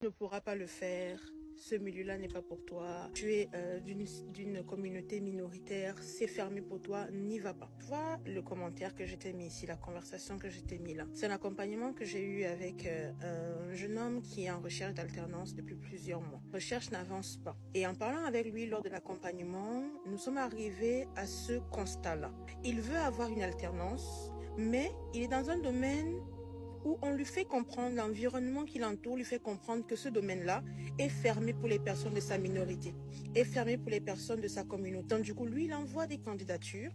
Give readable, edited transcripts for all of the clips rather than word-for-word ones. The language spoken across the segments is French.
Tu ne pourras pas le faire. Ce milieu-là n'est pas pour toi. Tu es d'une communauté minoritaire. C'est fermé pour toi. N'y va pas. Tu vois le commentaire que je t'ai mis ici, la conversation que je t'ai mis là. C'est un accompagnement que j'ai eu avec un jeune homme qui est en recherche d'alternance depuis plusieurs mois. La recherche n'avance pas. Et en parlant avec lui lors de l'accompagnement, nous sommes arrivés à ce constat-là. Il veut avoir une alternance, mais il est dans un domaine où on lui fait comprendre, l'environnement qui l'entoure lui fait comprendre que ce domaine-là est fermé pour les personnes de sa minorité, est fermé pour les personnes de sa communauté. Donc du coup, lui, il envoie des candidatures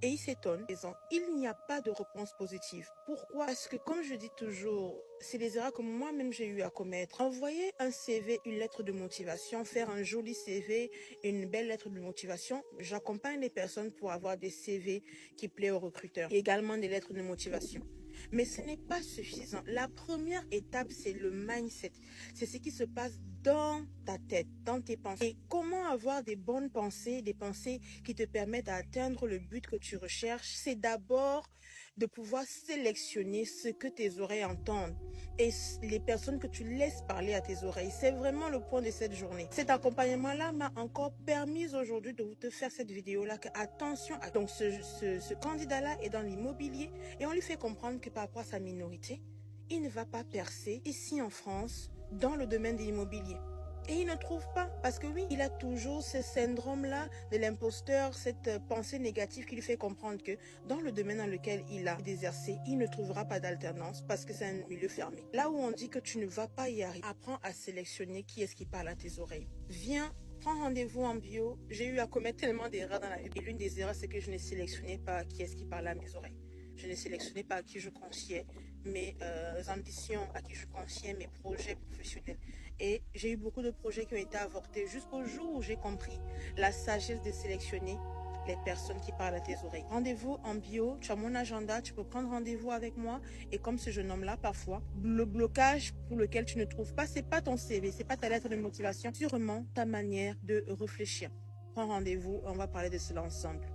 et il s'étonne. Il n'y a pas de réponse positive. Pourquoi? Parce que comme je dis toujours, c'est des erreurs que moi-même j'ai eu à commettre. Envoyer un CV, une lettre de motivation, faire un joli CV, une belle lettre de motivation. J'accompagne les personnes pour avoir des CV qui plaisent aux recruteurs et également des lettres de motivation. Mais ce n'est pas suffisant. La première étape, c'est le mindset. C'est ce qui se passe dans ta tête, dans tes pensées. Et comment avoir des bonnes pensées, des pensées qui te permettent d'atteindre le but que tu recherches, c'est d'abord de pouvoir sélectionner ce que tes oreilles entendent et les personnes que tu laisses parler à tes oreilles. C'est vraiment le point de cette journée. Cet accompagnement-là m'a encore permis aujourd'hui de te faire cette vidéo-là. Attention, donc ce candidat-là est dans l'immobilier et on lui fait comprendre que par rapport à sa minorité, il ne va pas percer ici en France dans le domaine de l'immobilier. Et il ne trouve pas, parce que oui, il a toujours ce syndrome-là de l'imposteur, cette pensée négative qui lui fait comprendre que dans le domaine dans lequel il a exercé, il ne trouvera pas d'alternance parce que c'est un milieu fermé. Là où on dit que tu ne vas pas y arriver, apprends à sélectionner qui est-ce qui parle à tes oreilles. Viens, prends rendez-vous en bio. J'ai eu à commettre tellement d'erreurs dans la vie. Et l'une des erreurs, c'est que je ne sélectionnais pas qui est-ce qui parle à mes oreilles. Je ne sélectionnais pas à qui je confiais mes ambitions, à qui je confiais mes projets professionnels. Et j'ai eu beaucoup de projets qui ont été avortés jusqu'au jour où j'ai compris la sagesse de sélectionner les personnes qui parlent à tes oreilles. Rendez-vous en bio, tu as mon agenda, tu peux prendre rendez-vous avec moi. Et comme ce jeune homme-là, parfois, le blocage pour lequel tu ne trouves pas, c'est pas ton CV, c'est pas ta lettre de motivation, sûrement ta manière de réfléchir. Prends rendez-vous, on va parler de cela ensemble.